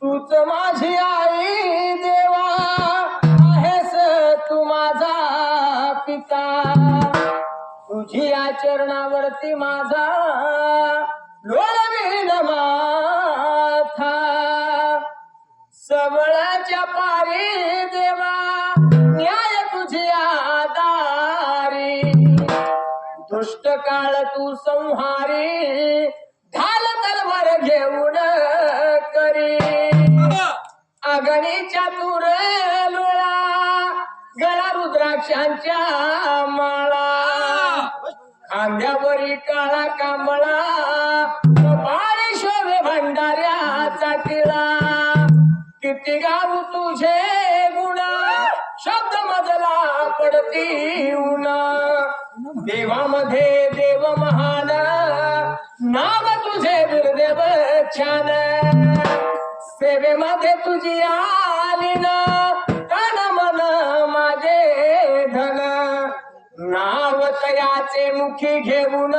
तूच माझी आई देवा आहेस तू माझा पिता तुझी या चरणावरती माझा लोळवीन माथा सबळाच्या पारी देवा न्याय तुझी आदारी दुष्ट काळ तू संहारी ढाल तलवार घेऊन करी अगणीच्या तूर लोळा गळा रुद्राक्षांच्या माळा खांद्यावरी काळा कांबळा बाळी शोभे भंडाऱ्याचा टिळा किती गाऊ तुझे गुण शब्द मजला पडती उना देवामध्ये देव महान नाम तुझे दुर्देव छान सेवेमध्ये तुझी आलीन तन मन माझे धन नाव तयाचे मुखी घेऊन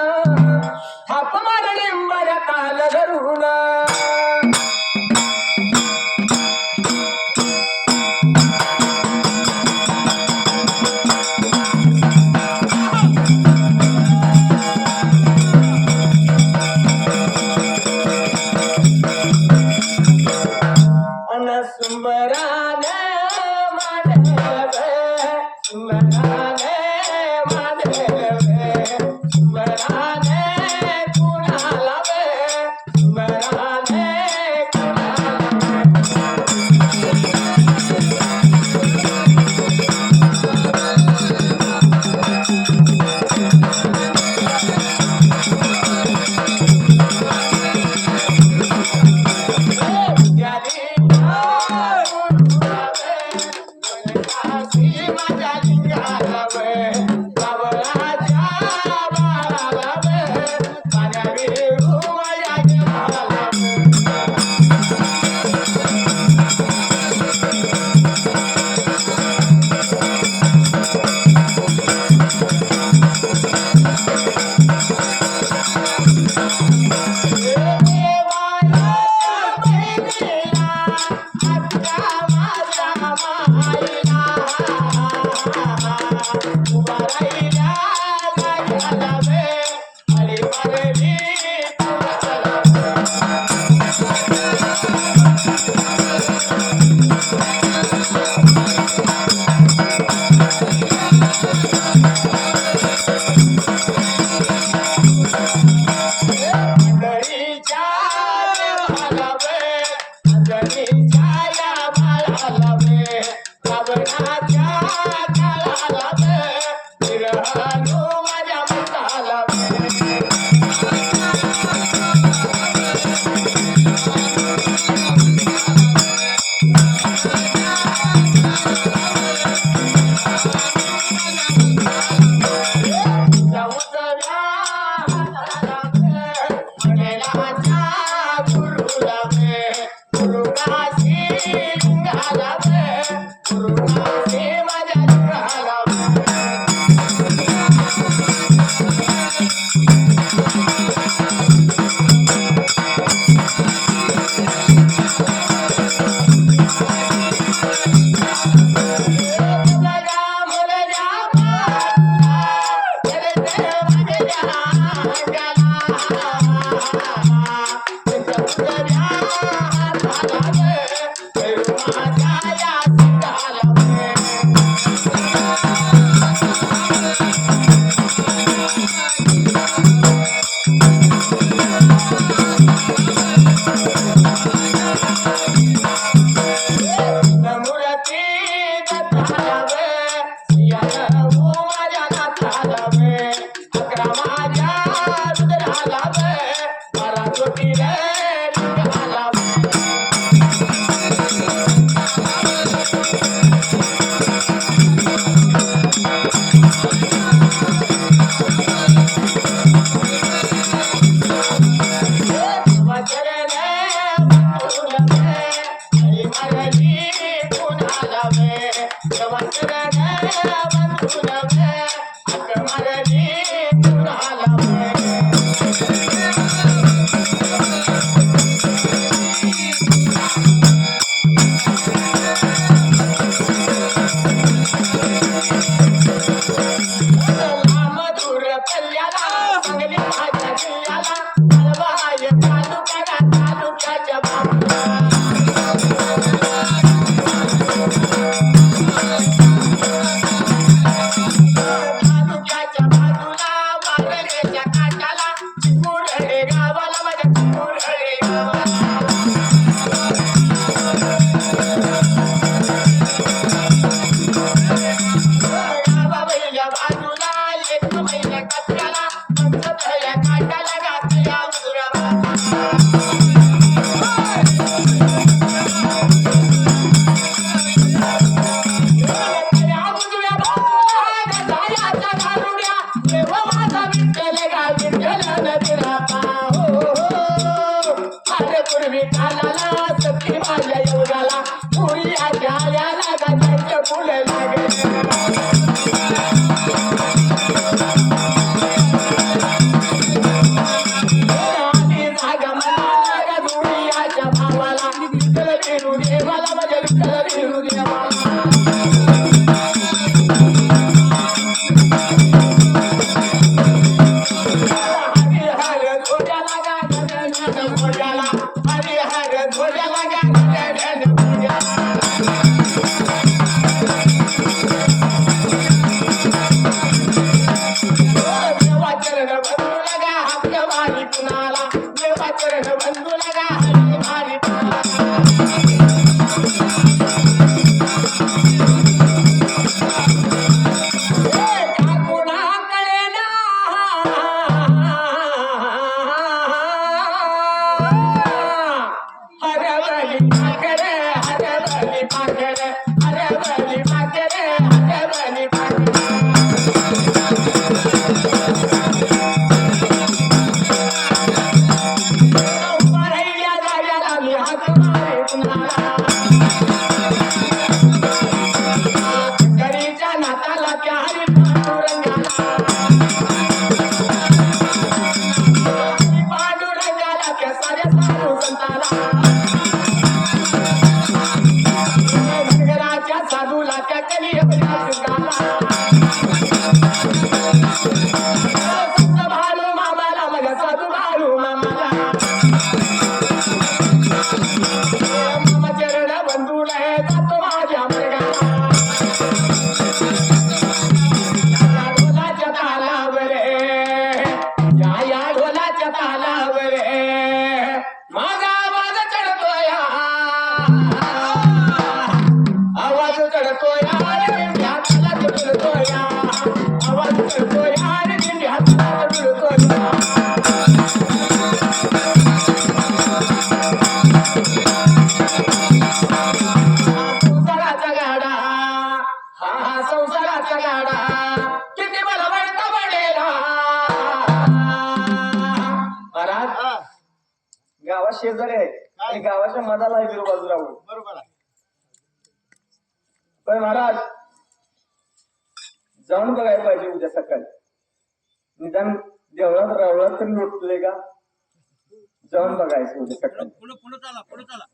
थाप मारणे बऱ्या ताल धरून सुंबराने माधव सुंबराने माधव सुंबराने ती गावाच्या मधाला आहे बाजूला होईल. बरोबर आहे. पण महाराज जाऊन बघायला पाहिजे उद्या सकाळी. निदान देवळात रावळात तर लुटले का जाऊन बघायचं उद्या सकाळी. पुढे चला.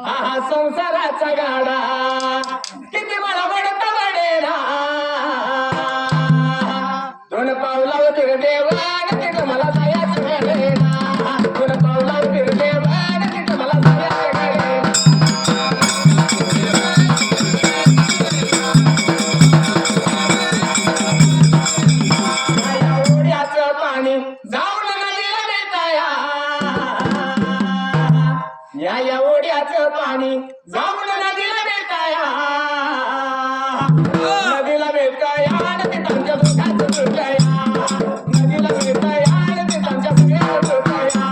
हा हा संसाराचा गाडा किती मला बडत बडेरा दोन पावलावर देवान तिथं मला जायचं गडेरा दोन पावलावर देवान तिथं मला जायचं गडेरा ओढ्याचं पाणी जाऊन नदीला मिळताया या ओढ्याचं पाणी जाऊन नदीला मिळताया नदीला मिळताया आणि ते त्यांच्या दुधाचं सुटया नदीला मिळताया आणि ते त्यांच्या सुट्याचं सुटया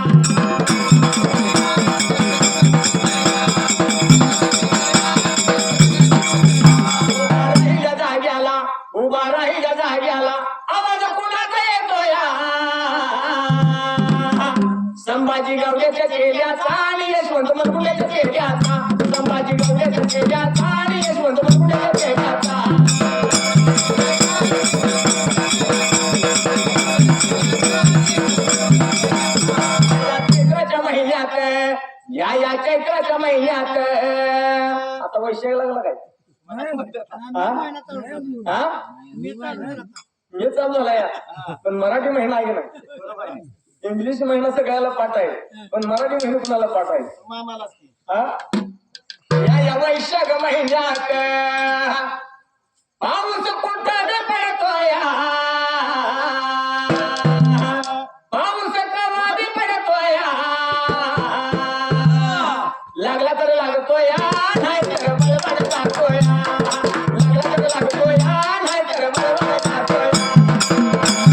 उभा राहिल्या जाग्याला आवाज कुणाचा येतोया संभाजी गवल्याच्या चेहऱ्याचा आणि यशवंत मरकुंड्याच्या चेहऱ्याचा संभाजी गवल्याच्या चेहऱ्याचा आणि यशवंत मरकुंड्याच्या चेहऱ्याचा चैत्राच्या महिन्यात या चैत्राच्या महिन्यात आता वैशाख लागला काय मी चालू झाला या पण मराठी महिना आहे ना इंग्लिश महिना सगळ्याला पाठ आहे पण मराठी महिना कुणाला पाठ आहे या वैशाख महिन्यात पाऊस कुठं पडतोय पाऊस कधी पडतोय लागला तर लागतोय नाही तर बळबळ जातोय लागला तर लागतोय नाही तर बळबळ जातोय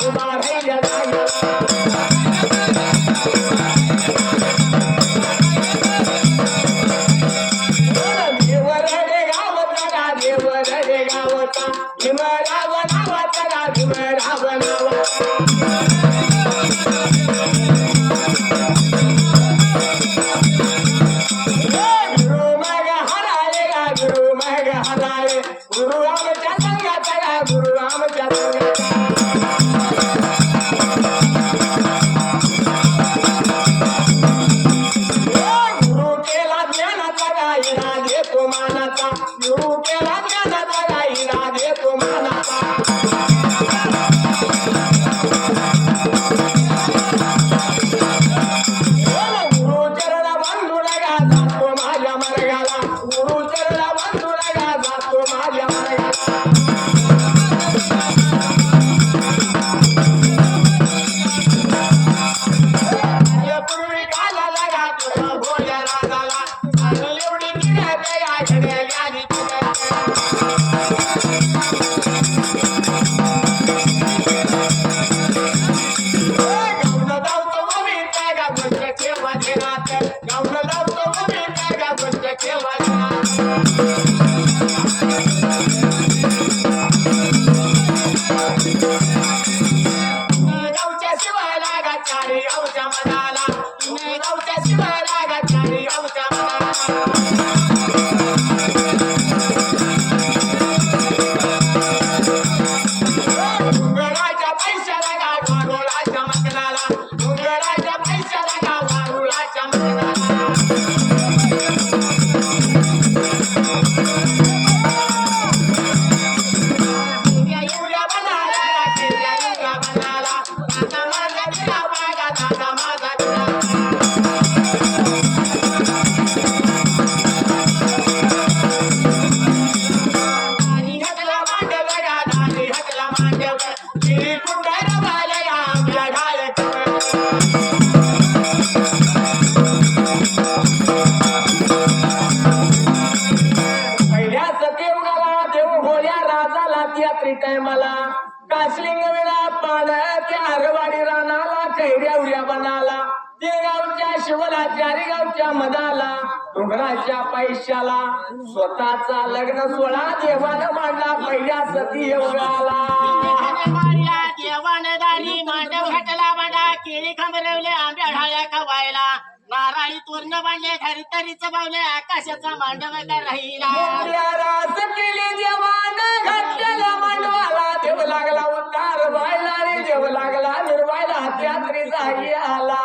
उभा राहिल्या जाग्याला गावच्या मनाला तुम्ही गावच्या शिवाला गावच्या गावच्या मनाला डोंगराच्या पैशाला गाव वारुळाच्या मकनाला डोंगराच्या पैशाला गाव वारुळाच्या मकनाला एवढ्या बनाला एवढ्या बनाला दादा माझा दिला बागा दादा माझा दिला टायमाला कासलिंग वेळा पाण त्या हरवाडी रानाला कैऱ्या उड्या बनाला गावच्या शिवला चारीगावच्या मदाला डोंगराच्या पैशाला स्वतःचा लग्न सोहळा देवानं मांडला पहिल्या सती योगाला देवानं दारी मांडव घातला बडा केळी खंबरवले आंब्या ढाळ्या खवायला नाराळी तोरण बांधले धरितरीच बावले आकाशाचा मांडव राहिला रास केली देवानं घातलेला मांडवाला देव लागला उद्धार व्हायला रे देव लागला निर्वायला त्यात्री जागी आला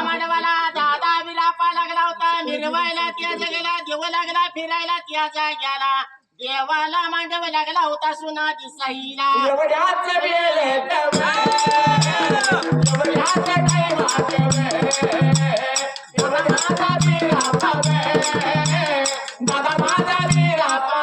मांडवाला दादा विरापा लागला होता निर्वायला त्या जगाला देव लागला फिरायला त्या जाग्याला देवाला मांडव लागला होता सुना दिसाईला एवढ्याच वेळेत एवढ्याच टाइमात दादा विरापा दादा माझा विरापा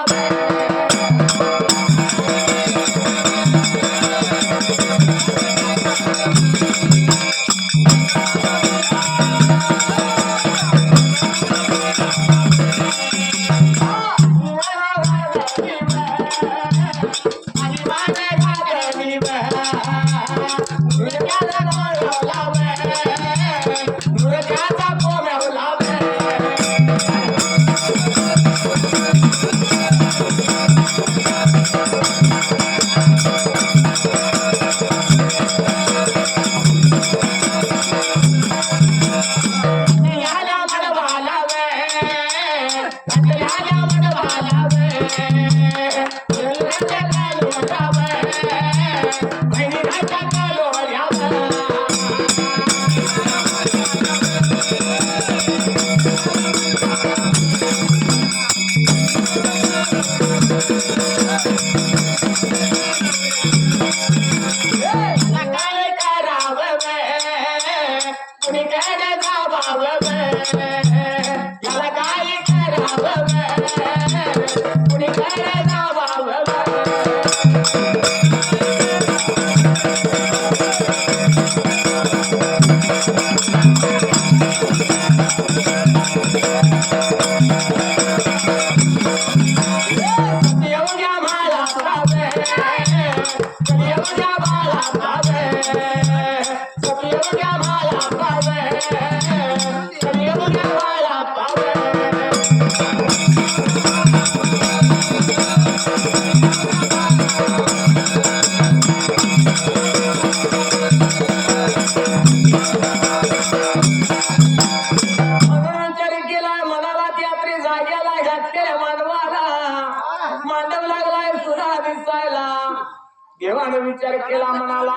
देवाने विचार केला म्हणाला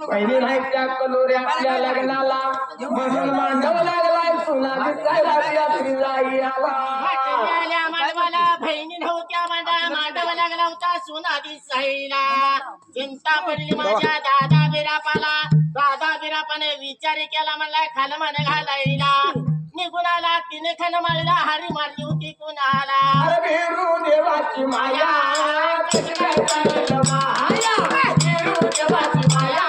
पहिली नाही त्या कलोरे आपल्या लग्नाला म्हणून मांडव लागलाय सुना दिसायला रात्री जाई आला मांडवाला बहिणी नव्हत्या मांडव लागला होता सुना दिसायला चिंता पडली माझ्या दादा बिरापाने विचार केला म्हणला खान मन घालायला निघून आला तिने खन मारला हारी मारली होती कुणाला भेरू देवाची माया माया भेरू देवाची माया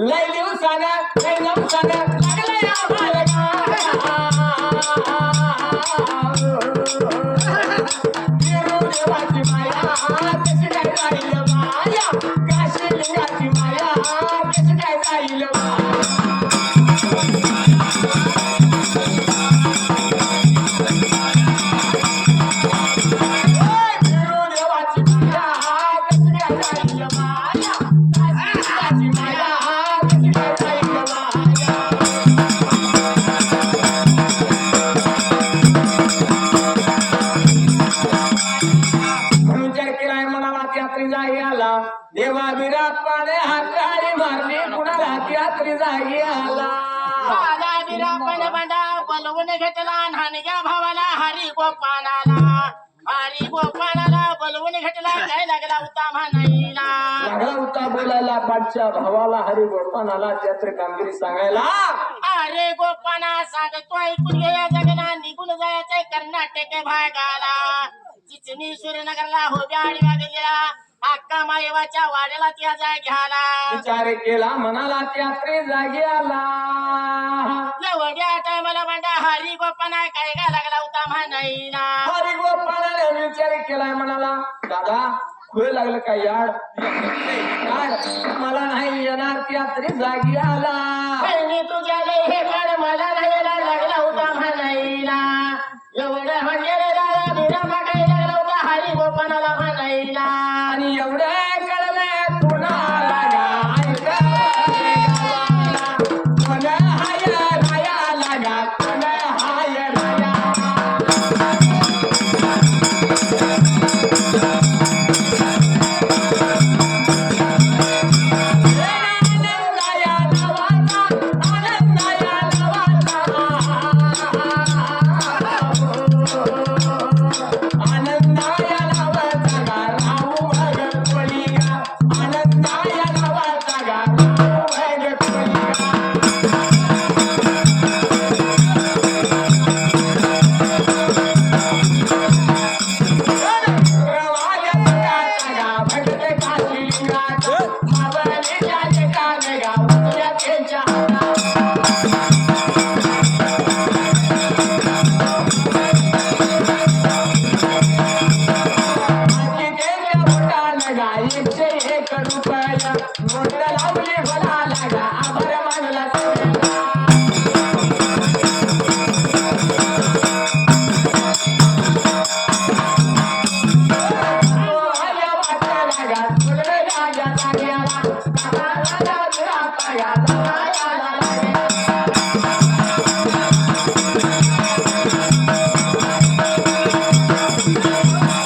लय दिवसानं लय नवसानं लागलंय आम्हाला देवाची माया कशी काय जाईल माया काशी लिंगाची माया कशी काय जाईल देवाची माया कशी काय जाईल माया काशी लिंगाची माया कशी काय जाईल माया विचार केलाय मनाला त्यात्री जागी आला देवा विराट पाने हाताळी मारली कुणाला त्यात्री जागी आला दादा बिरापण बंडा बोलवून घेतला नानग्या भावाला हरी गोपानाला बोलवून घेतला काय लागला होता म्हणायला लागला होता बोलायला पाठच्या भावाला हरी गोपानाला त्यात्री कामगिरी सांगायला अरे गोपाना सांगतो ऐकून घे या जगला निघून जायचंय कर्नाटक भागाला चिचणी सूर्यनगरला होब्या आडव्या गेलेला अक्का मायवाच्या वाड्याला त्या घ्याला विचार केला मनाला त्यात्री जागी आला एवढ्या टायमाला म्हणता हरी गोपाना काय काय लागला होता म्हणायला हरी गोपानाने विचार केलाय म्हणाला दादा खुळे लागलं का याड मला नाही येणार त्यात्री जागी आला आणि तुझ्या हे काळ मला नाही लागला होता म्हणायला एवढं म्हणजे दादा बिरामा काय लागला होता हरी गोपानाला म्हणायला आणि एवढं कळलं कुणाला ऐका कोण हाय राया लागा कोण हाय राया आनंदाया नवाचा आनंदाया नवाचा आनंदाया नवाचा गा राहू भग पडिगा आनंदाया नवाचा गा राहू भग पडिगा रवाजा सकाळचा गा भगत काशी लिंगाचा मावळीच्या जटाने गा उतऱ्या त्यांच्या हातात आजी त्यांच्या बोटानं गा 101 रुपया नोट लावली भराला गा आभार मानला सगळ्यांना आया वाटाला गा सगळे राजा जाग्याला दादा विरापा गा दादा लागला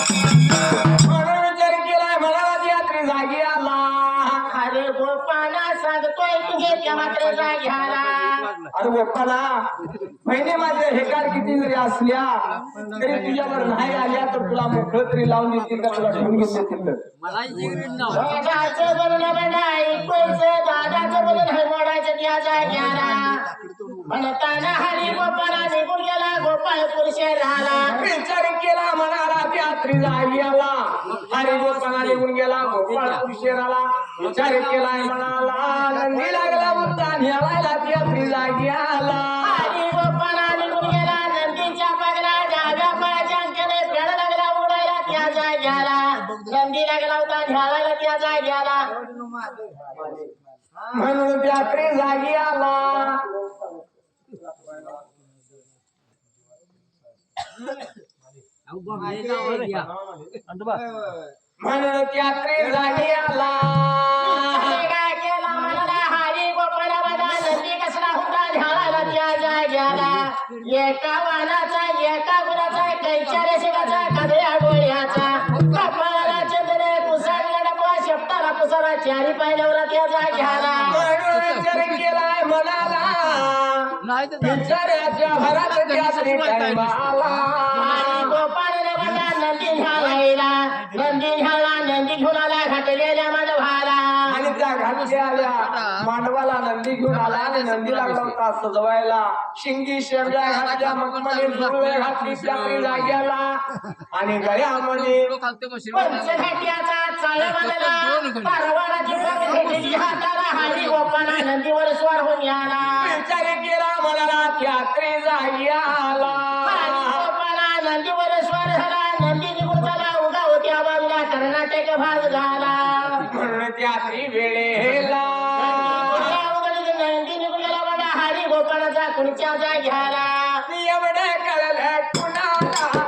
म्हणून विचार केलाय म्हणाला यात्री जागी आला अरे गोपाना सांगतोय तुझे त्या मात्र घ्याला अरे गोपाला महिने माझे हेकार किती जरी असल्या तरी तुझ्यावर नाही आल्या तर तुला मोकळं तरी लावून देतील का तुला ठेवून घेऊन देतील तर दादाचं बोलणं म्हणा ऐकायचं दादाचं बोलणं हे मोडायचं त्या जाग्याला म्हणताना हरी गोपाला निघून गेला गोपाळ पुरुष झाला विचार केला म्हणाला यात्री जागी आला हरी गोपाला निघून गेला गोपाळ पुरुषेराला विचार केलाय म्हणाला नंदी लागला मुद्दा न्यावायला यात्री जागी आला हरी गोपाला निघून गेला नंदीच्या पागला डाव्या पायाच्या अंकेने पेड लागला उडायला त्या जाग्याला नंदी लागला होता न्यावायला त्या जाग्याला म्हणून यात्री जागी आला म्हणून यात्री जागी आला काय केला म्हणाला हरी गोपाला बघा नंदी कसला होता न्यावायला त्या जाग्याला एका वाहनाचा एका गुराचा कैच्या शिकाचा कधया डोळ्याचा कपाळाला चंद्र पुसाडला डबा शेपटाला पुसारा चारी पायल्यावर त्या जाग्याला म्हणून विचार केलाय म्हणाला विचाराच्या भरात यात्री टाइम आला हरी गोपाळाला बघा नंदी न्यावायला नंदी न्याला नंदी घेऊन आला घाटलेल्या माधवाला आणि त्या घाटच्या आल्या मांडवाला नंदी घेऊन आला आणि नंदी लागला होता सजवायला शिंगी शेवड्या घातल्या मखमली जुळवे घातली त्यात्री जाग्याला आणि गळ्यामध्ये पंचघाट्याचा साहेबाला परवानाची भेटली हाताला हरी गोपाला नंदीवर स्वार होऊन आला विचार केला म्हणाला यात्रे जाई आला गोपाला नंदीवर स्वार झाला नंदी निघून झाला उगा होत्या बाजूला कर्नाटक भाग झाला म्हणून त्यात्री वेळेला नंदी निघून गेला बघा हरी गोपाळाचा कुणच्या घ्यायला एवढं कळलं कुणाला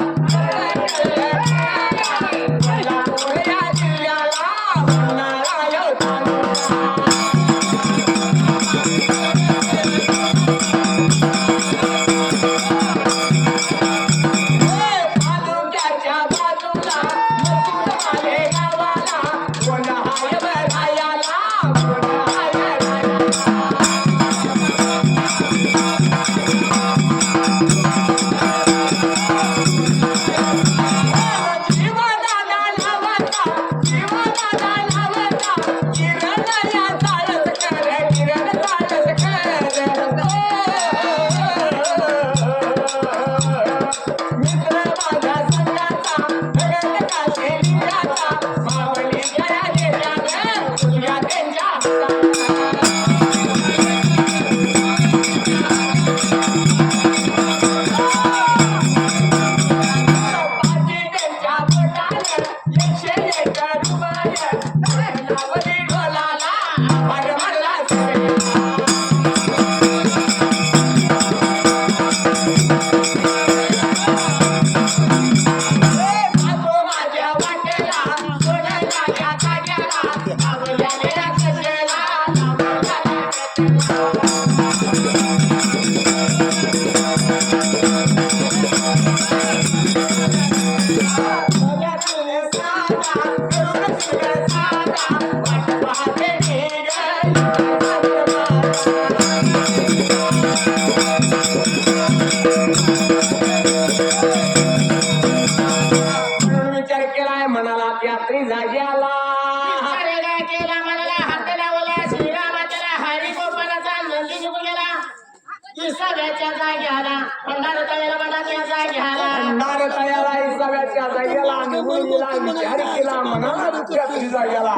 या जिल्ह्याला होणारा योद्धा तालुक्याच्या बाजूला मसूर आले गावाला कोण हाय बघायला कोण हाय जीवदादा लावता किरण या चाळस कर किरण चाळस कर मित्र माझा संगाचा भगत काशे लिंगाचा मावली जया देत्या तुझ्या त्यांच्या पाठी त्यांच्या पोटाला 101 रुपये लावली ढोलाला परमला माझ्या वाटेला सोडायला या जाग्याला आवल्याने कचेला विचार केलाय म्हणाला यात्री जागी आला केला म्हणाला हात लावला श्रीरामाच्या हरी गोपाळाचा नंदी निघून गेला इसाव्याच्या जाग्याला भंडार तयाला बंडाच्या जाग्याला भंडार तयाला सगळ्याच्या जाग्याला निघून गेला विचार केला म्हणाला यात्री जाग्याला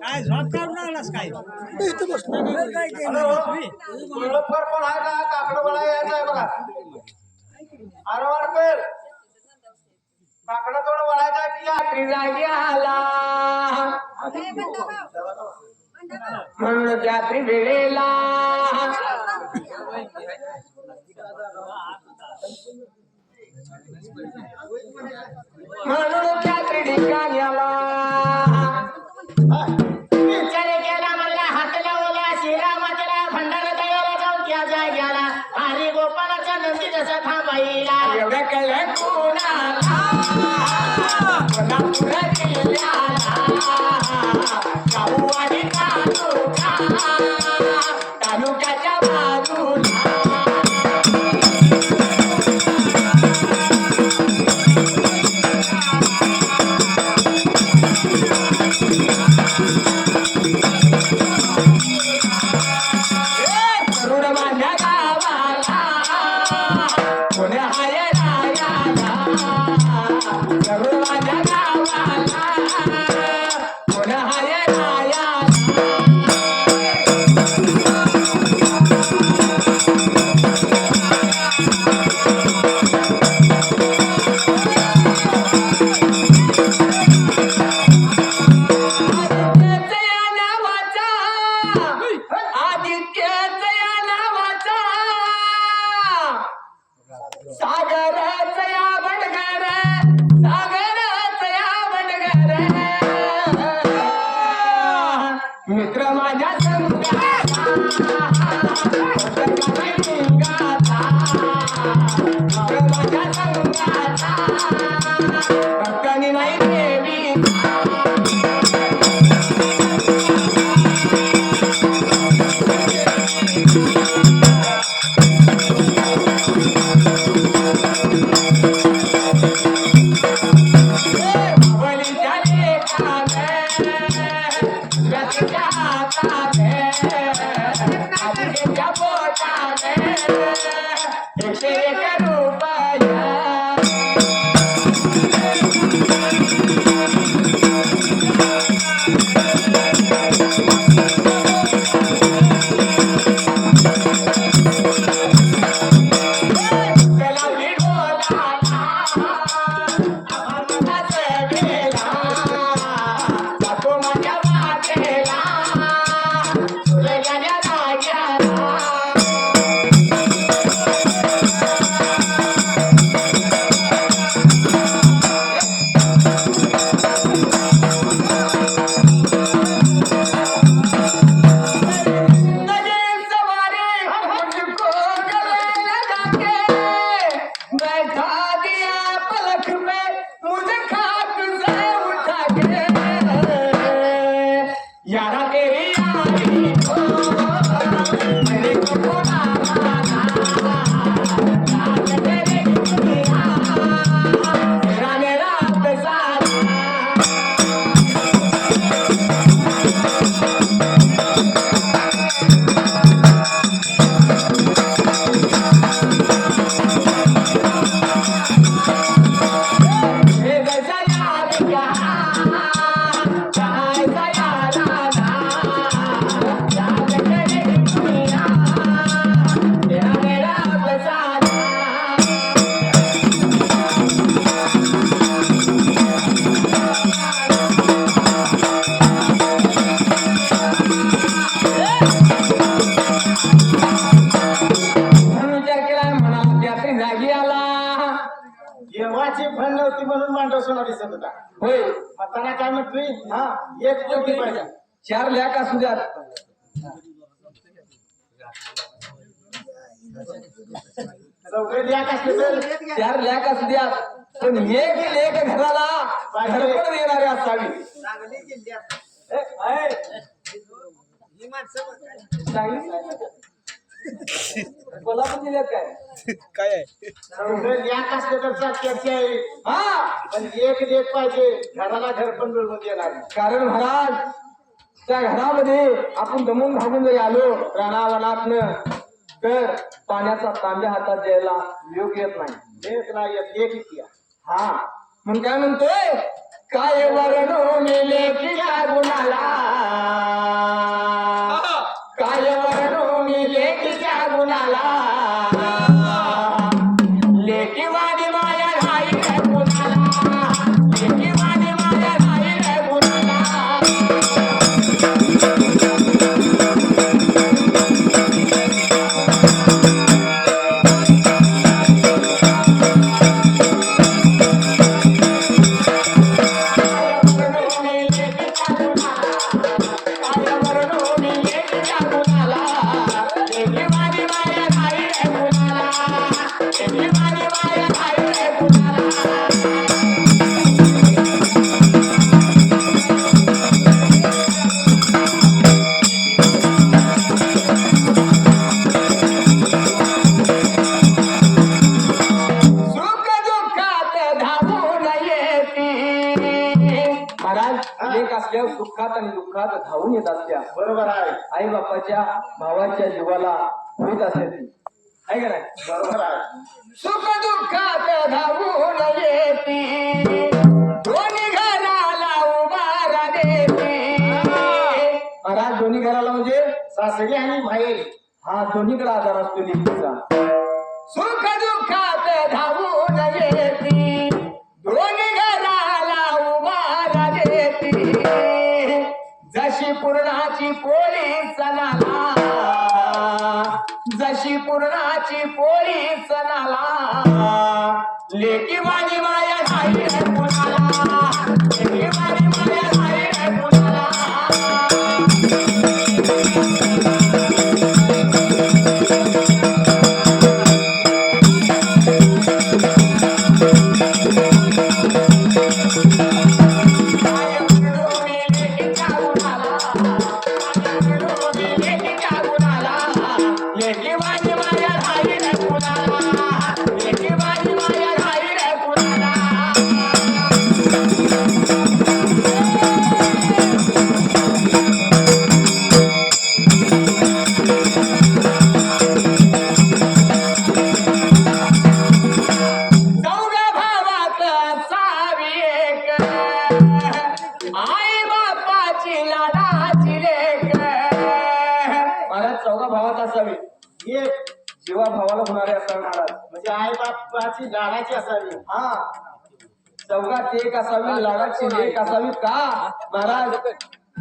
काय झोप काढून आलास काय गोळपर पण आहे का काकडं बळा यायचं आहे बघा आरवाडकर काकडं थोडं वळायचं की यात्री जागी आला म्हणून यात्री वेळेला म्हणून यात्री ठिकाणी आला विचार केला म्हणला हात लावला श्रीरामाच्या भंडार तयाला जाऊन त्या जाग्याला हरी गोपाळाच्या नंदी जसा थांबाईला एवढं केलं कोणाला कोल्हापूर जिल्ह्याला गाऊ आणि तालुक्याच्या बाजूला करुण माझ्या गावाला कोण हाय रायाला देवाची फळ नव्हती म्हणून मांडव सोना दिसत होता. होय म्हातारा काय म्हणतोय? हा एक पोटी पाहिजे. 4 लाख असू द्या, चौघे द्या कसले तर 4 लाख असू द्या, पण एक लेख घराला घरपण देणारी असावी. कोल्हापूर जिल्ह्यात काय आहे चौघे द्या कसले तर चर्चा आहे. हा पण एक लेख पाहिजे, घराला घर पण मिळवून देणार. कारण महाराज त्या घरामध्ये आपण दमून भागून जरी आलो राणावनातनं तर पाण्याचा तांब्या हातात द्यायला योग येत नाही. एक नाही एक इतिहास. हा म्हणून काय म्हणतोय, काय वरणो मेले तिच्या गुणाला, काय वरणो मेले तिच्या गुणाला, लेकी वाणी माया नाही रे गुणाला, लेकी वाणी माया नाही रे गुणाला. सुख दुःखात धावून येती. महाराज लेख असल्यावर सुखात आणि दुःखात धावून येत असत्या. बरोबर आहे. आई बापाच्या भावाच्या जीवाला होत असेल ती आहे का नाही. बरोबर आहे. सुख दुःखात धावून येती, दोन्ही घराला उभारा देती. महाराज दोन्ही घराला म्हणजे सासरी आणि माहेरी. हा दोन्हीकडे आधार असतो लेकीचा. सुख दुःखात धावून येती, दोन्ही घराला उभारा देती. जशी पूर्णाची पोळी सणाला, जशी पूर्णाची पोळी सणाला, लेकी वाणी माया नाही रे कुणाला, लेकी वाणी माया नाही रे कुणाला. आई बापाची लाडाची लेक. महाराज चौघा भावात असावी, एक जीवा भावाला होणारे असावे महाराज. म्हणजे आई बापाची लाडाची असावी. हा चौघात एक असावी, लाडाची लेक असावी. का महाराज,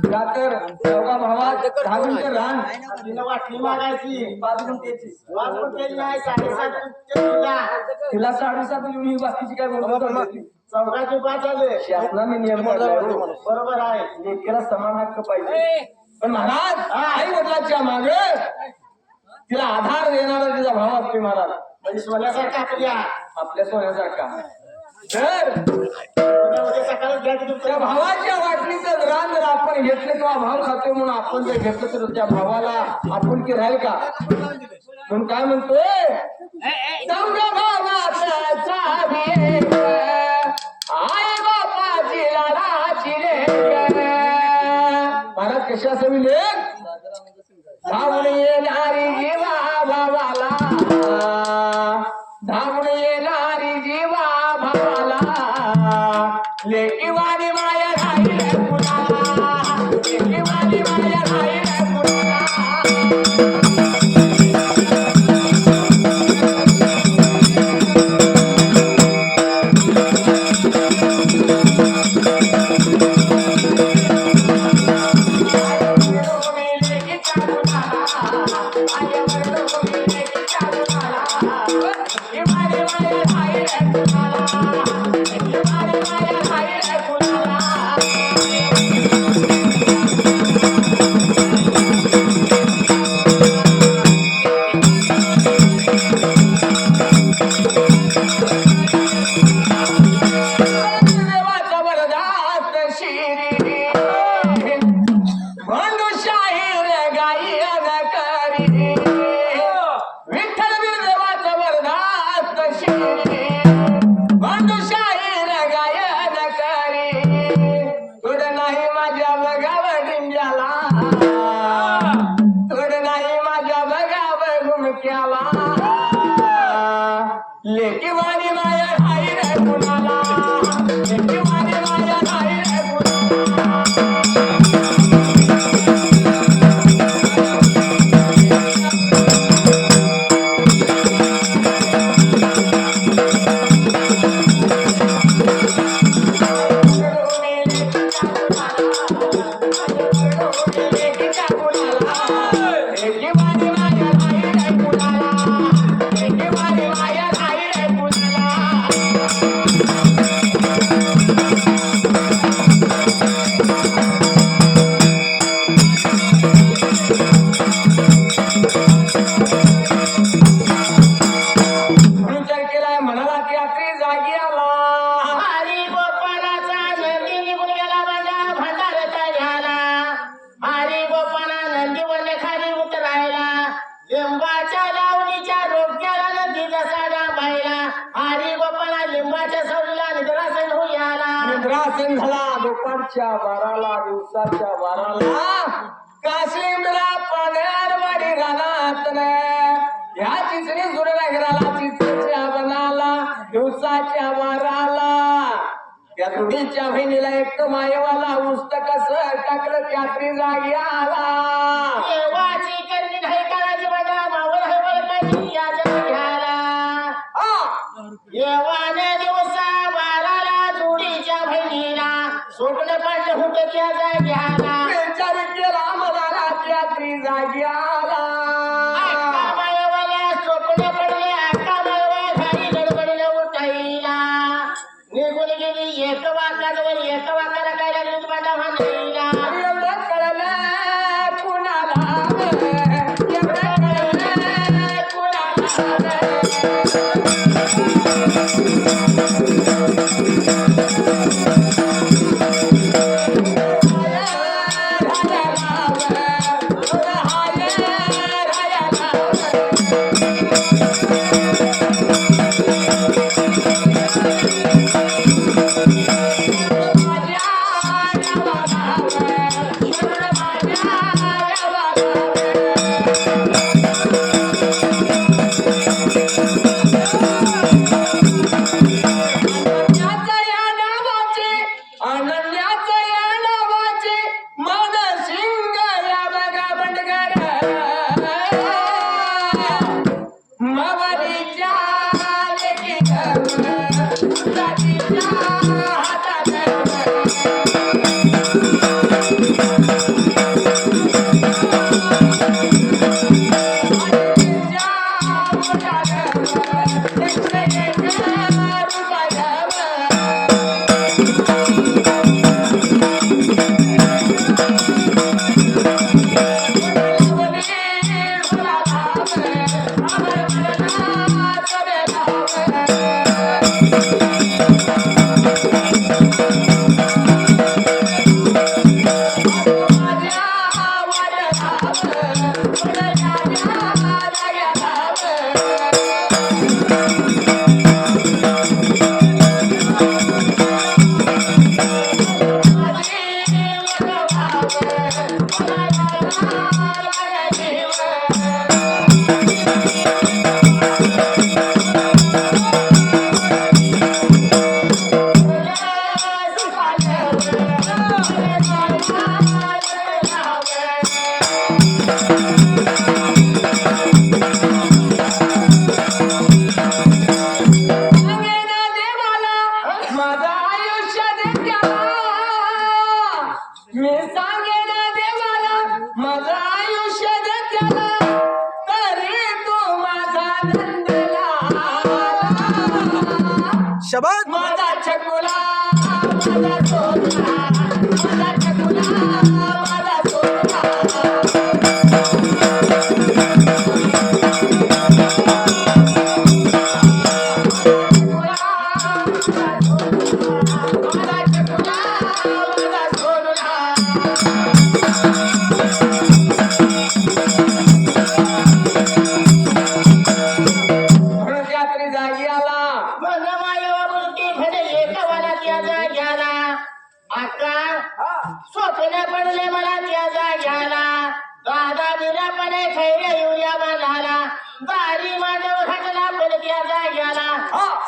का तर चौघा भावात 10 गुंठे रान, तिला वाटणी मागायची. 5 गुंठेची. 5 गुंठे नाही, 7.5 गुंठे तुला. तिला 7.5 लिहून ही बाकीची काय म्हणतो. चौघाचे 5 आले. शासनाने नियम काढलाय हो. बरोबर आहे. लेकीला समान हक्क पाहिजे. पण महाराज आई वडिलांच्या मागे तिला आधार देणारा तिचा भाव असते महाराज. म्हणजे सोन्यासारखा आपल्या सोन्यासारखा. तर उद्या सकाळी घ्या की त्या तुमच्या भावाच्या वाटणीचं रान जर आपण घेतलं किंवा भाव खातोय म्हणून आपण जर घेतलं तर त्या भावाला आपण की राहील का. म्हणून काय म्हणतोय, चौघा भावाचा भेद, आई बापाची लाडाची लेक. महाराज कशी असावी लेक, धावून येणारी जीवा भावाला धावून येणारी जीवा भावाला लेकीवाणी माया राहील कुणाला लेकीवाणी माया राहील कुणाला लेकीवाणी माया राहील कुणाला लेकीवाणी माया राहील कुणाला विचार केलाय म्हणाला की रात्री जागी आला हरी गोपालाचा नंदी निघून गेला माझ्या भंडाराचा घ्याला हरी गोपाला नंदीवर खाली उतरायला लिंबाच्या लावणीच्या डोक्याला नंदीचा साडा पाहिला हरी गोपाला लिंबाच्या सावलीला निद्रासन होई आला निद्रासन झाला दुपारच्या बाराला दिवसाच्या बाराला काशिंद्रा पाण्यारवाडी रानात ह्या चिचणी सुरनगराला चिचच्या बनाला दिवसाच्या बाराला त्या जोडीच्या बहिणीला एक मायवाला उस्त कसं टाकलं त्यात्री जागी आला देवाची करणी नाही करायची माझ्या मावळ हवल काही याच्या घ्याला येवाने दिवसा बाराला जोडीच्या बहिणीला स्वप्न पडलं होतं त्याचा घ्याला विचार केला मला त्यात्री जागी आला अक्का मायवाला स्वप्न पडले अक्का मायवा घरी गडबडीला उठाईला निघून गेली एक वाकाजवळ एक वाकाला काय लागली माझ्या भांडीला एवढं कळलं कुणाला एवढं कळलं कुणाला हाय शबाद माझा छकुला माझा सोना माझा छकुला माझा सोना स्वप्न पडले मला त्या जाग्याला दादा बिरापणे खैरे येऊया म्हणाला दारी मांडव घातला पण त्या जाग्याला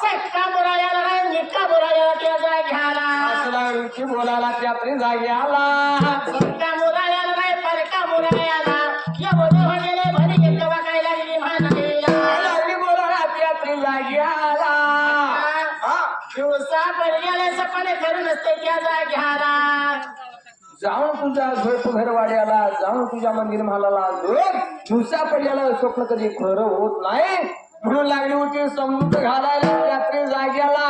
सक्का बुरायाला नाही निक्का बुरायाला त्या जाग्याला रुची बोलायला त्यातरी जागी आला सक्का बुरायाला नाही परका बुरायाला एवढे म्हणले म्हणे एक वाकायला लागली म्हणायला बोलायला त्यातरी जागी आला दिवसा पडलेले सपने खरं नसते त्या जाग्याला जाऊन तुझ्या झोप घरवाड्याला जाऊन तुझ्या मंदिर महालाला झोप दिवसा पडल्याला स्वप्न कधी खरं होत नाही म्हणून लागली होती समृद्ध घालायला रात्री जाग्याला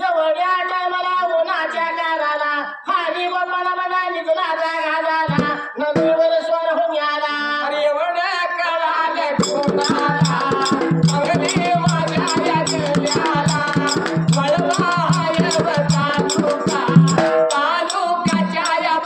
एवढ्या टायमाला उन्हाच्या काराला हानी बापाला म्हणा निघला जागा झाला नदीवर स्वर होऊन आला अरे एवढ्या कळाल्या कोणाला अगदी माझ्या या दिल्याला वळवा यवता तुका तालुक्याच्या या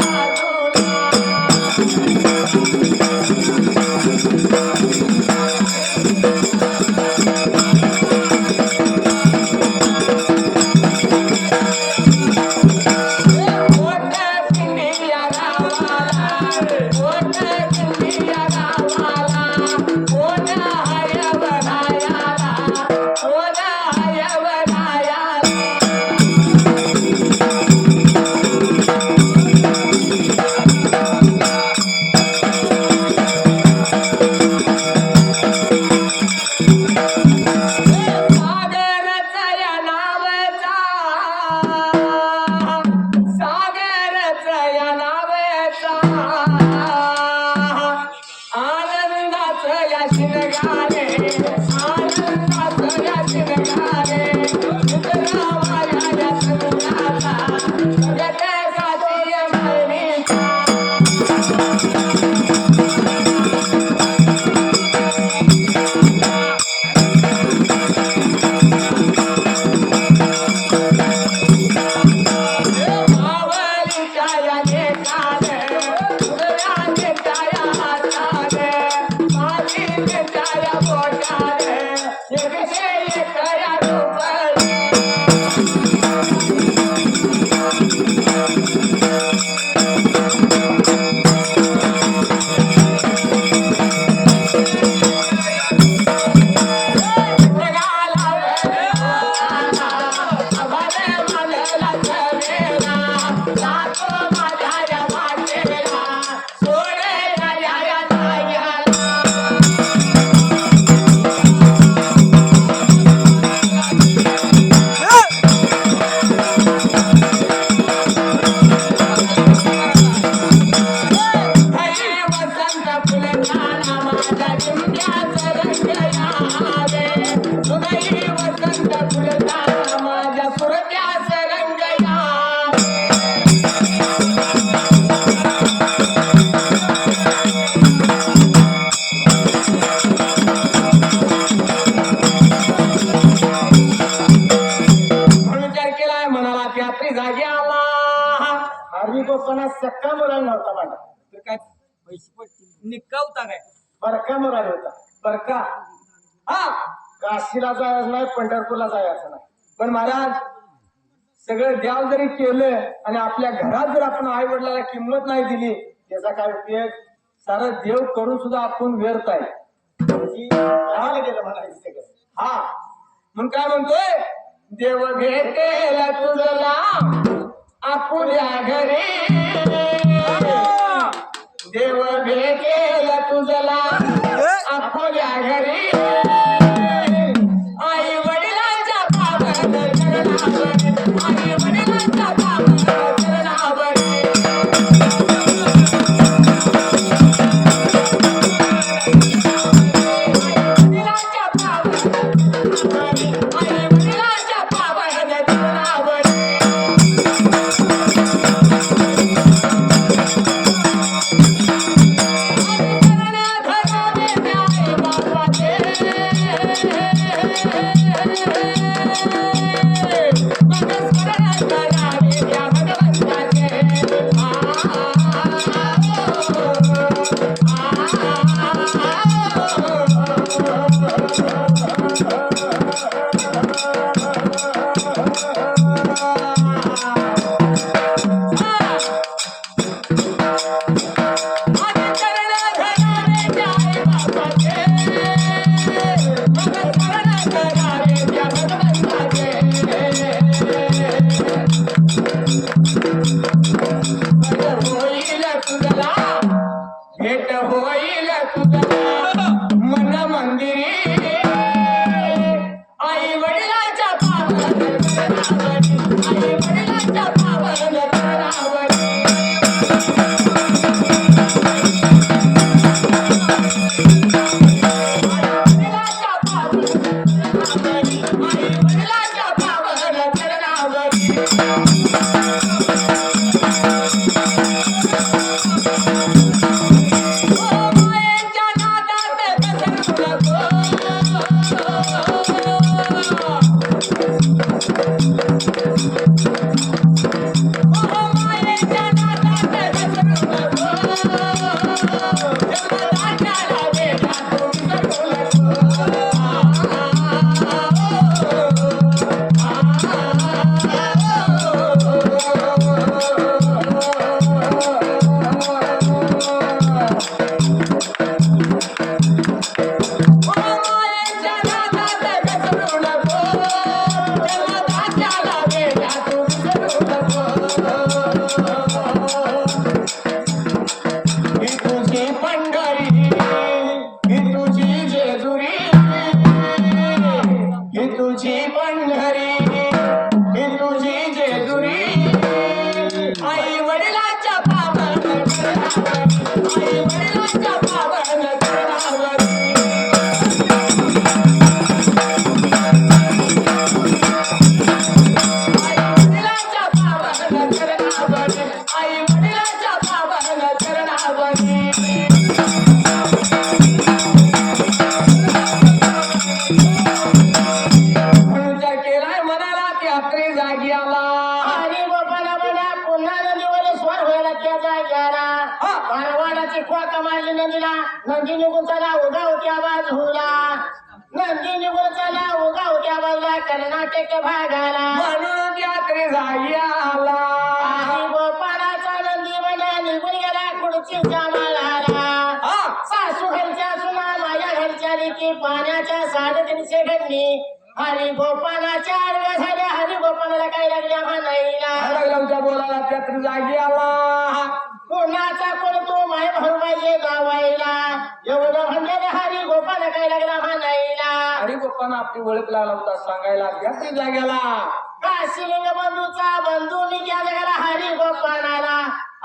बाजूला सक्का मुराल नव्हता माझा तर काय पैसे पडतील निक्का होता काय बरका मुराल होता बरका हा काशीला जायचं नाही पंढरपूरला जायचं नाही पण महाराज सगळं द्याव जरी केलं आणि आपल्या घरात जर आपण आई वडिलांना किंमत नाही दिली त्याचा काय उपयोग सारं देव करून सुद्धा आपण व्यर्थ आहे गेलं म्हणायचं सगळं हा म्हणून काय म्हणतोय देव भेटेल तुझला आपल्या घरी देव भेटेल तुझला आपल्या घरी आई वडिलांच्या पावन चरणावर आई वडिलांच्या पावन चरणावर आई वडिलांच्या पावन निघून चला उगा होत्या बाजूला नंदी निघून चला उगा होत्या बाजूला कर्नाटक भागाला म्हणून यात्रे जाई आला हरी गोपाळाचा नंदी म्हणा निघून गेला खुर्चीच्या माळाला हा सासू घरच्या सुना माझ्या घरच्या लेकी पाण्याच्या 350 घडली हरी गोपाळाच्या आडव्या झाल्या हरी गोपाळाला काय लागल्या म्हणायला लागला बोलायला यात्रे जागी आला कोणाचा कोणतो माय भाऊ पाहिजे गावायला एवढं म्हणलेले हरी गोपाळ काय लागला म्हणायला हरी गोपांना आपली ओळख लागला होता सांगायला यात्रे जाग्याला काशीलिंग बंधूचा बंधू मी त्या जगाला हरी गोपाळाला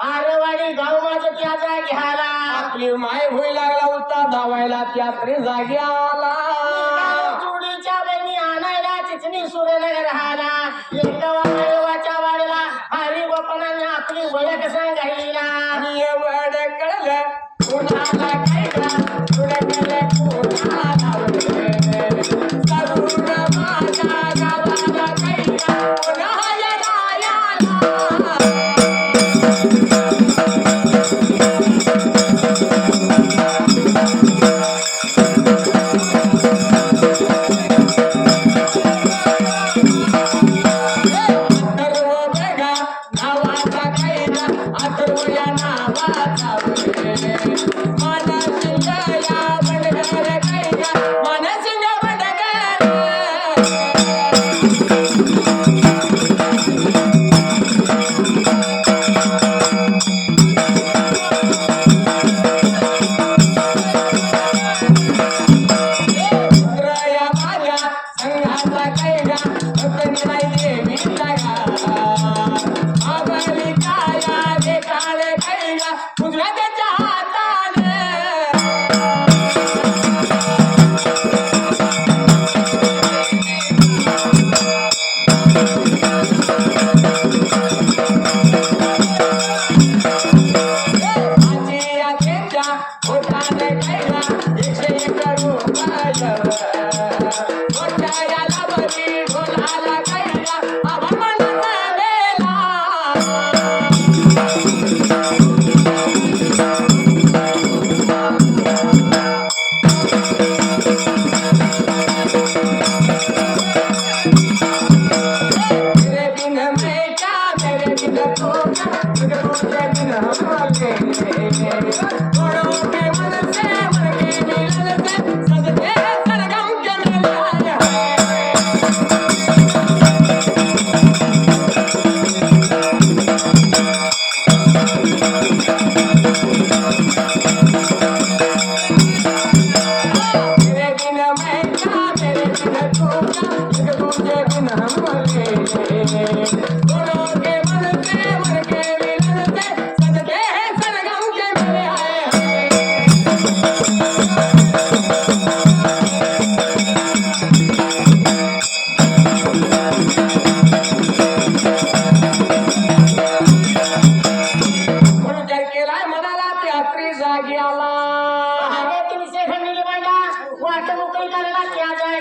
आरवाडी गाव माझं त्याचा घ्याला आपली माय होई लागला होता धावायला यात्रे जागी आला चुडीच्या बहिणी आणायला चिचणी सुरनगर राहिला देवाच्या वाड्याला हरी गोपाळाने आपली ओळख सांगायला आणि एवढं कळलं कुणाला काय का तुला कळलं कुणाला करून माझ्या गावाला काय का कुणाला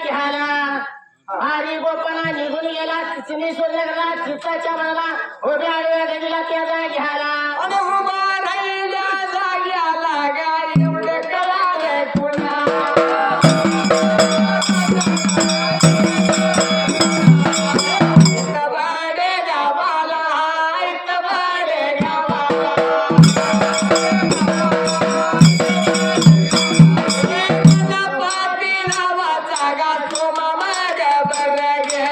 याला हरी गोपाळा निघून गेला चिचणीश्वर नगरला चित्ताच्या मनाला उभ्या आडव्या गडीला त्याचा घ्याला आणि उभा राहिल्या जाग्याला गाय एवढं कळालं पुन्हा इतबाडे गावाला इतबाडे गावाला गणपती नावाचा गातो मामा गबरगे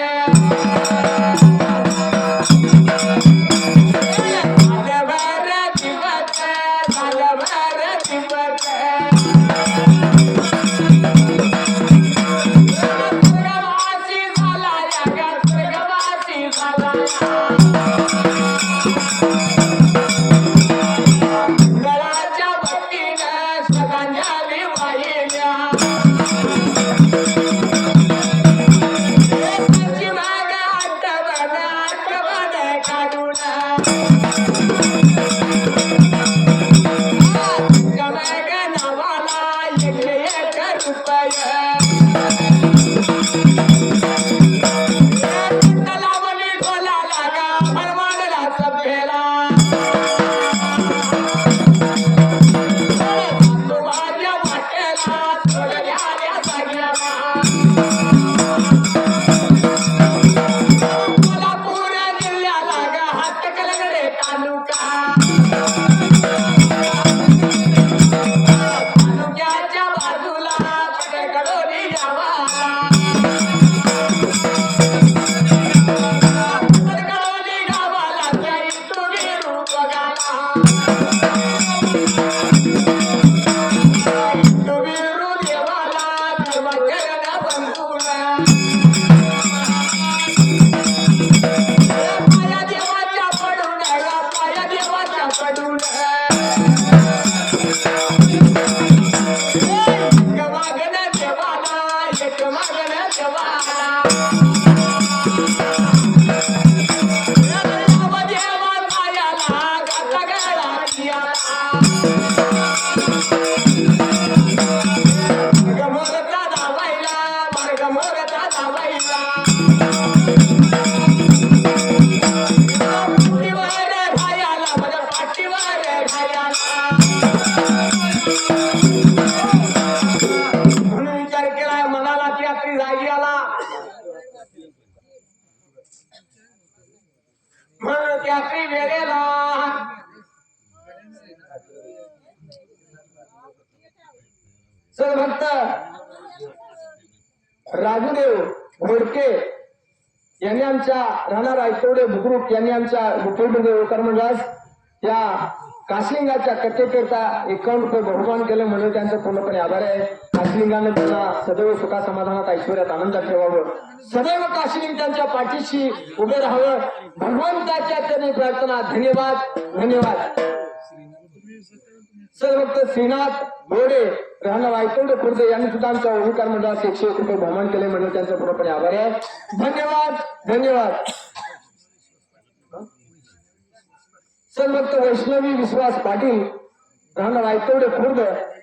सोडल्या त्या जाग्याला कोल्हापूर जिल्ह्याला ग हातकणंगले तालुका तालुक्याच्या बाजूला कडोली गावाला कडोली गावाला जाई तुम्ही रूप गाला तुम्ही देवाला धर्मचरण बंधूला पाया देवाच्या पडून पाया देवाच्या पडून मागण देवाला एक मागण देवाला देवा पायाला गाता गळा मोरचा धावायला मार्ग मोरचा धावायला पाठीवर घायाला माझ्या पाठीवर घायाला म्हणून विचार केलाय मनाला ती आपली जागी आला म्हणून ती आपली वेळेला सर भक्त राजूदेव घोडके यांनी आमच्या राहणार आयतोडे बुद्रुक यांनी आमच्या मुख्यमंत्री कर्मदास या काशलिंगाच्या कथेकरता 51 रुपये बहुमान केले म्हणून त्यांचं पूर्णपणे आभार आहे. काशलिंगाने त्यांना सदैव सुखा समाधानात ऐश्वर्यात आनंदात ठेवावं. सदैव काशलिंग त्यांच्या पाठीशी उभे राहावं. भगवंताच्या चरणी प्रार्थना. धन्यवाद धन्यवाद. सर्वक्त श्रीनाथ बोडे राहणार आयतोडे खुर्द यांनी सुद्धा आमच्या ओंकार मंडळास 101 रुपये बहुमान केले म्हणून त्यांचं पूर्णपणे आभार आहे. धन्यवाद धन्यवाद. सर्वक्त वैष्णवी विश्वास पाटील राहणार आयतोडे खुर्द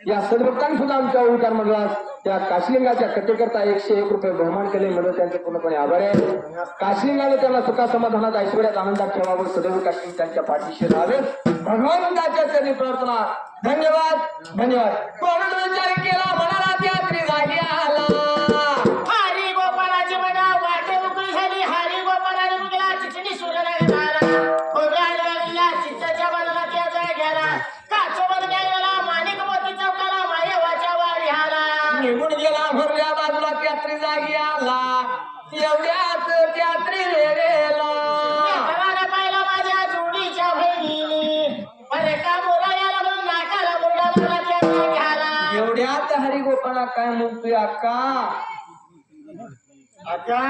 या सर्वकांनी सुद्धा आमच्या ओंकार मंडळास त्या काशलिंगाच्या कथेकरता 101 रुपये बहुमान केले म्हणून त्यांचे पूर्णपणे आभार आहे. काशलिंगाने त्यांना सुखा समाधानात ऐश्वर्यात आनंदात ठेवावं. सदैव काशलिंग त्यांच्या पाठीशी राहावे. भगवंताच्या चरणी प्रार्थना. धन्यवाद धन्यवाद. कोण विचार केला म्हणाला त्यात्री जागी आला. हरी गोपाळाची म्हणा वाटे उकळी झाली. हरी गोपाळाने मुगला चिचणी सूर्य लागला. खोबऱ्या लागला चित्ताच्या बाजूला त्या जाग्याला. काचोबन गेला माणिक मोती चौकाला मायवाच्या वाडी आला. निघून गेला भरल्या बाजूला त्यात्री जागी आला. एवढ्याच त्यात्री वेळेला घराला पाहिला माझ्या जोडीच्या बहिणीने. अरे का मोरा याला म्हणून नाकाला मुरडा लागला त्या जाग्याला. एवढ्यात हरिगोपाला काय म्हणतोय अक्का. आता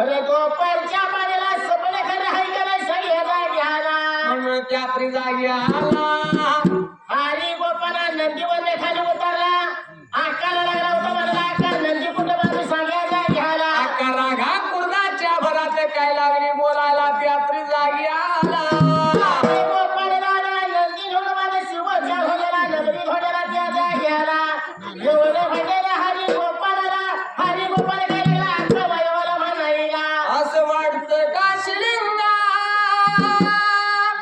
अरे गोपाळच्या पाण्याला सपने खरं हाय का सगळ्या जाग्याला. म्हणून त्यात्री जागी आला. हरी गोपाळा नंदीवर खाली उतरला. आकाला लागला होता मला आका नंदी कुठं बाजू सांगा जाग्याला. अक्का रागा कुर्दाच्या भरात काय लागली बोलायला. त्यात्री जागी आला. हरी गोपाळ दादा नंदी घेऊन माझ्या शिवाच्या घोड्याला नगरी घोड्याला त्या जाग्याला. एवढं घोड्याला हरी गोपाळाला. हरी गोपाळ काय लागला आका वयवाला म्हणायला. असं वाटतं काशलिंगा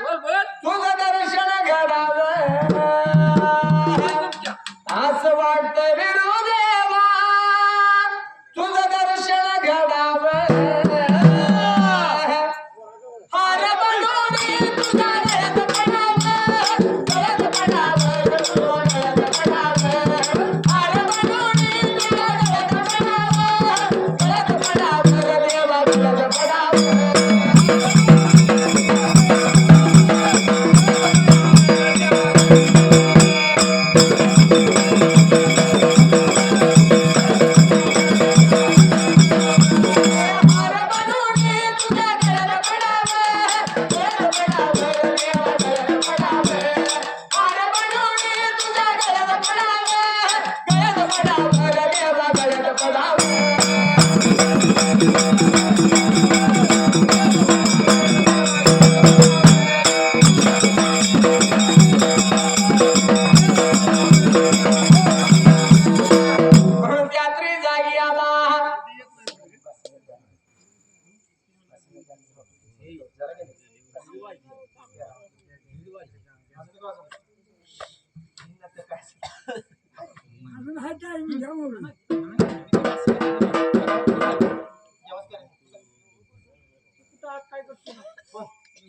बोल बोल तुझं दर्शन घडावं. असं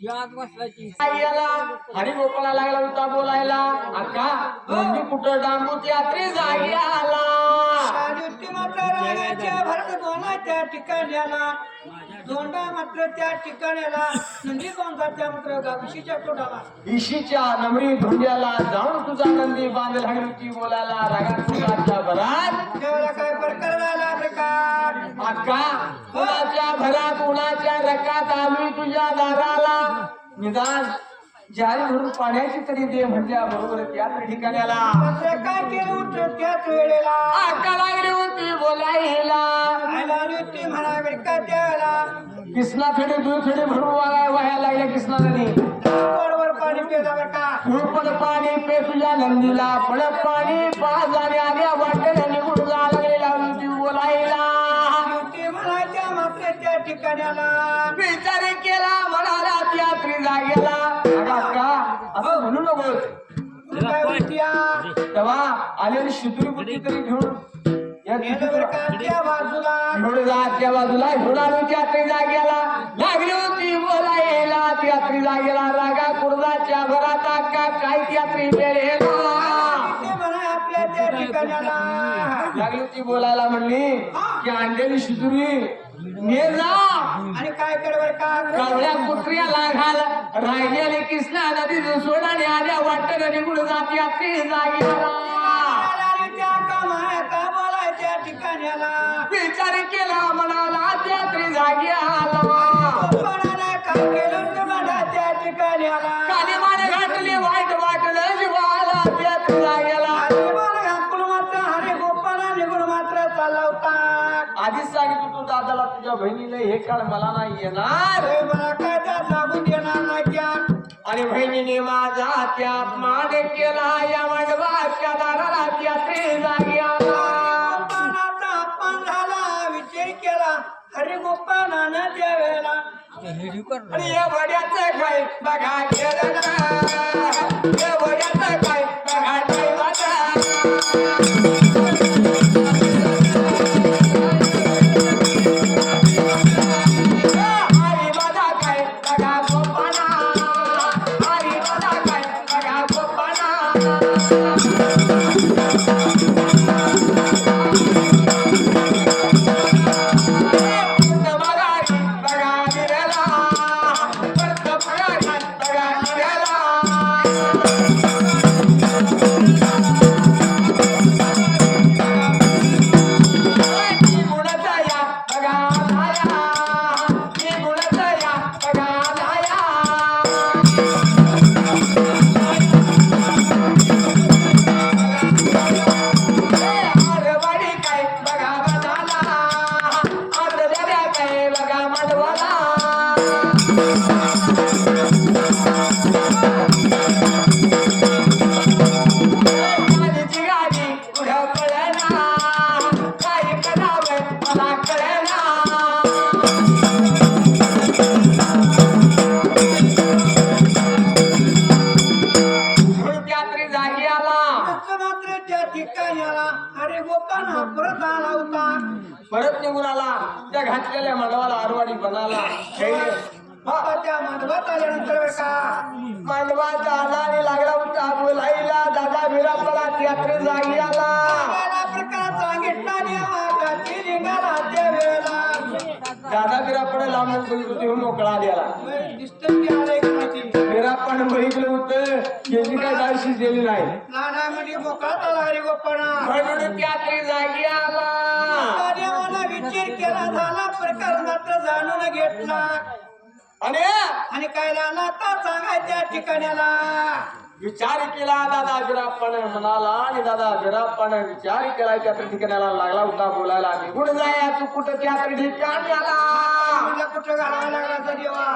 याद बसवायची याला हरी गोपाळा लागला होता बोलायला अक्का म्हणजे कुठं डांबूत यात्री जागी आला सावित्री मात्र रागाच्या भरत दोना त्या ठिकाण्याला दोंडा मात्र त्या ठिकाण्याला नंदी गोंदा त्या मात्र गावशीच्या तोडाला इशीच्या नमरी धुंड्याला जाऊन तुझा नंदी बांधल हरी होती बोलायला रागाच्या भरात देवाला काय प्रकार झाला प्रकार अक्का कुणाच्या भरात कुणाच्या रकात आम्ही तुझ्या दाराला निदान जारी भरून पाण्याची तरी दे म्हटल्या बरोबर त्याच ठिकाण्याला मात्र काय केलं होतं त्याच वेळेला अक्का लागली होती बोलायला आयला नुसती म्हणावी का त्याला कृष्णा फेडी दूर फेडी भरून वाया लागल्या कृष्णा नदी बरोबर पाणी पेला बरं का पण पाणी पे तुझ्या नंदीला पण पाणी पाच झाले आल्या वाटेला निघून जा लागलेला होती बोलायला नुसती म्हणायच्या मात्र त्या ठिकाण्याला विचार केला म्हणाला त्यात्री जागेला अक्का असं म्हणू नकोस काय म्हणत्या तेव्हा आलेली शिदुरी बुद्धी तरी घेऊन या नेलं बरं का त्या बाजूला घेऊन जा त्या बाजूला घेऊन आलो त्यात्री जागेला लागली होती बोलायला त्यात्री जागेला रागा कुर्दाच्या भरात अक्का काय त्यात्री वेळेला ते म्हणा आपल्या त्या ठिकाण्याला लागली होती बोलायला म्हणली की आणलेली शिदुरी ने जा आणि काय कर बरं का कावळ्या कुत्र्याला घाल राहिलेले कृष्णा नदी सोडाने आल्या वाटत निघून जाते आपली जागेला त्या कामाया का बोलायच्या ठिकाण्याला विचार केला म्हणाला त्यात्री जागी आला कोणाला काय केलं तुम्हाला त्या ठिकाण्याला काली मान घातली वाईट वाटलं जीवाला त्यात्री जागेला आणि बोल आपण मात्र हरे गोपाला निघून मात्र चालला होता आधीच सांगितलं तू दादाला तुझ्या बहिणीने हे काळ मला नाही येणार अरे मला काय त्या लागून देणार नाही त्या आणि बहिणीने माझा त्यात मान केला या मंडपाच्या दाराला त्यात्री जागी आला गोपानाचा अपमान झाला विचार केला हरे गोपानानं त्या वेळेला आणि या वड्याचं काय बघा गेलं ना या वड्याचं काय बघा नाही माझा हरी माझा काय बघा गोपाना हरी माझा काय बघा गोपाना मात्र त्या ठिकाण्याला हरे गोपाना परत आला होता परत निघून आला त्या घातलेल्या मंडवाला आरवाडी बनाला बाबा त्या मंडपात आल्यानंतर बरं का मांडवाचा आला आणि लागला होता बोलायला दादा बिरापला त्यात्री जागी आला त्याला प्रकार सांगितला देवा गती निघाला त्या वेळेला दादा बिरापण लांबून बघितलं होते मोकळा आलेला दिसतं की आलंय का माहिती बिरापण बघितलं होतं याची काय दाळ शिजलेली नाही लहानामध्ये मोकळा आला हरे गोपाना म्हणून त्यात्री जागी आला देवाला विचार केला झाला प्रकार मात्र जाणून घेतला आणि काय झाला आता सांगायच्या ठिकाण्याला विचार केला दादा बिरापण म्हणाला आणि दादा बिरापण विचार केला त्या ठिकाणाला लागला होता बोलायला निघून जाया तू कुठं त्या ठिकाणी आला म्हणलं कुठं घालावा लागला तर देवा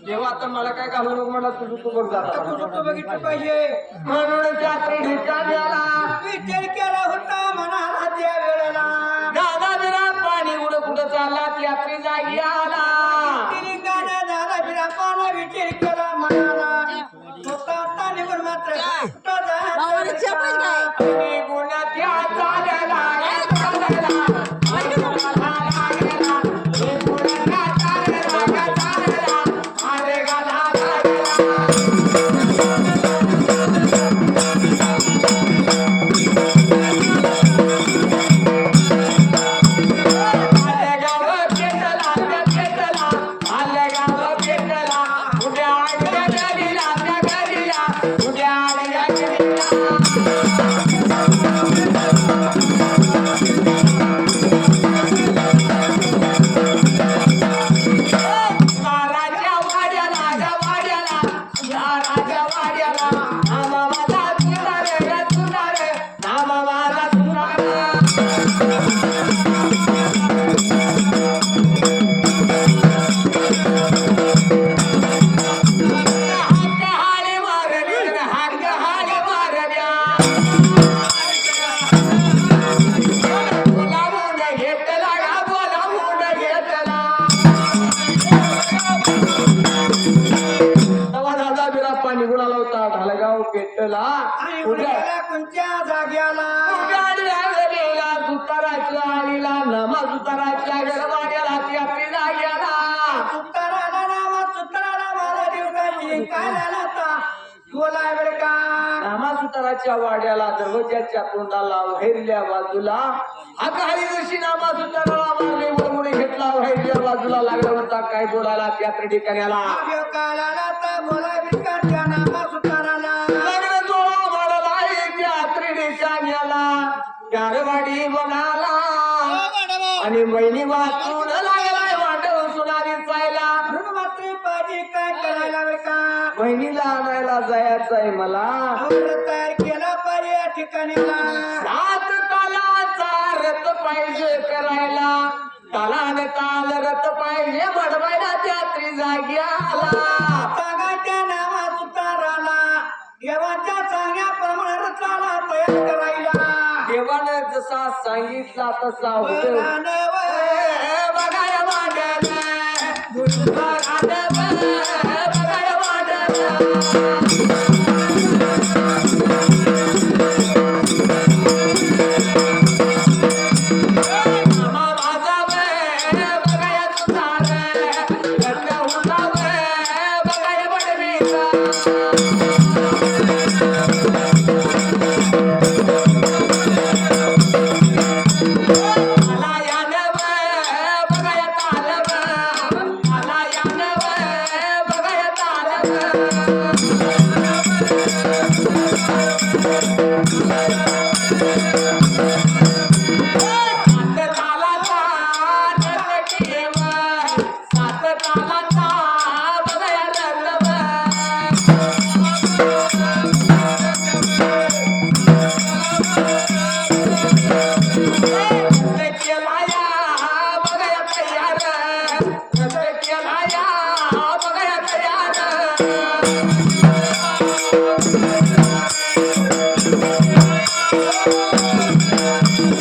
तेव्हा तर मला काय घालू नको म्हणा तुझं तू बघ आता जाता तुझं तू बघितलं पाहिजे म्हणून त्या ठिकाणी आला विचार केला होता म्हणाला त्या वेळेला दादा बिरापण निघून कुठं चालला त्यात्री जागी आला तिने गाणं झाला बिरापाला विचार केला म्हणाला होता आता निघून मात्र कुठं जायचं? निघून त्या चालला हाक हाळे मारल्या हाक हाळे मारल्या बोलावून घेतला गा बोलावून घेतला तवा दादा बिराप्पा निघून आला होता ढालगाव पेटला आणि उडलेल्या कोणत्या जाग्याला उगाडल्या गेलेला सुताराच्या आईला नमा सुताराच्या गरवाड्याला त्यात्री जाग्याला सुताराला नावा सुताराला मला दिवसाची काय झाला आता बोलाय बरं का नामा सुताराच्या वाड्याला दरवाजाच्या तोंडाला व्हायरल्या बाजूला अकाळी जशी नामा सुताराला मारले वळमुळे घेतला व्हायरल्या बाजूला लागला होता काय बोलायला त्यात्री ठिकाण्याला देव कालाला तर बोलाय बरं का त्या नावा सुताराला लग्न जोडा म्हणला त्यात्री ठिकाण्याला गारवाडी बनाला आणि महिनी वाचून लागलाय वाटव सुनारी जायला म्हणून मात्र पाहिजे काय करायला बरं का बहिणीला आणायला जायचंय मला आवडत तयार केला पाहिजे या ठिकाणीला सात तालाचा रथ पाहिजे करायला तालाने ताल रथ पाहिजे बडवायला त्यात्री जागी आला सांगायच्या नावा सुताराला देवाच्या सांगण्याप्रमाणे रथाला तयार करायला देवानं जसा सांगितला तसा होतो बोलानव बघाय वाटत बघाय वाटत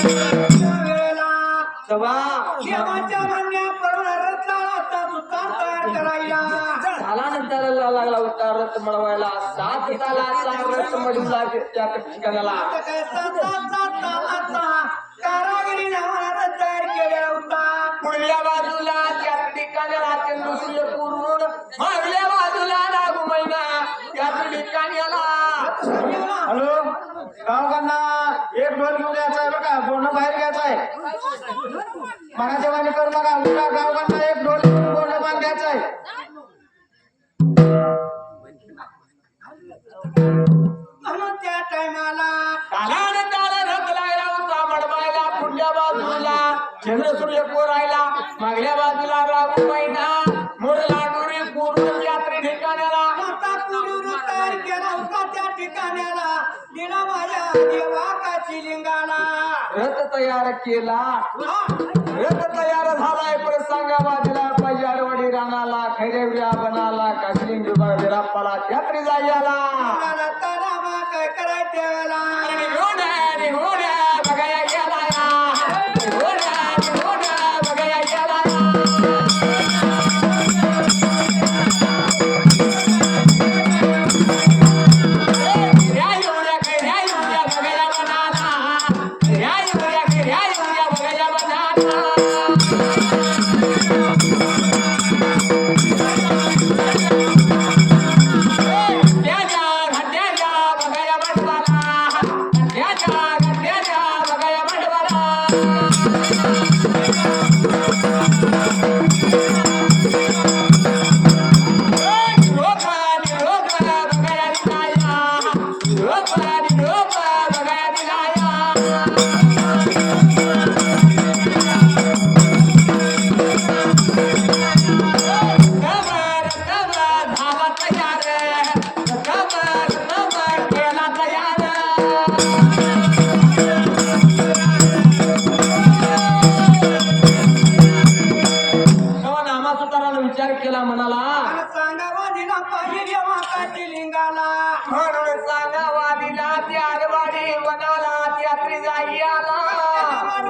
वेळेला तेव्हा देवाच्या म्हणण्याप्रमाणे रथाला आता सुतार तयार करायला झाल्यानंतर लागला होता रथ मिळवायला 7 तालाचा रथ मळला त्या ठिकाणाला आता काय तालाचा कारागिरी नावाला रथ तयार केला होता पुढल्या बाजूला त्या ठिकाणाला चंद्र सूर्य पूर्ण मागल्या बाजूला लागू महिना त्या ठिकाणाला हॅलो गावकांना एक ढोल घेऊन यायचा आहे बघा बोलणं बाहेर घ्यायचं आहे मनाच्या वाणी करू नका उठा गावकांना एक ढोल घेऊन बोलणं बाहेर घ्यायचं आहे म्हणून त्या टायमाला कालाने त्याला रथ लागला होता मडबायला पुढल्या बाजूला चंद्र सूर्य पोरायला मागल्या बाजूला रागू महिना मोरला डोरी पूर्ण यात्रे ठिकाणाला आता पूर्वी रथ तयार केला होता त्या ठिकाणाला दिला माझ्या देवाकाची लिंगाला रथ तयार केला रथ तयार झालाय प्रसंगा बाजूला पजारवाडी राणाला खैरेव्या बनाला काशिलिंग विभाग विराप्पाला यात्रे जायला मला तरामा काय करायच्या वेळेला बघाया गेला बघाया गेला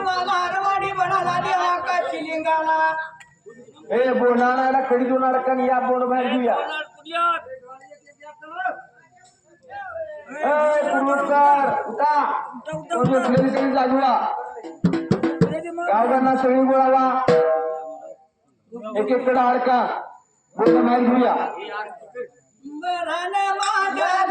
देवाला हरवाडी बनाला देवा का शिलिंगाला हे बोनाळाला कडी देऊन अडकन या बोन बाहेर घेऊया पूर्वस्कर उठा सगळी जागवा गावगांना सगळी गोळावा एक एक कडा अडका बोन बाहेर घेऊया बरं माझ्या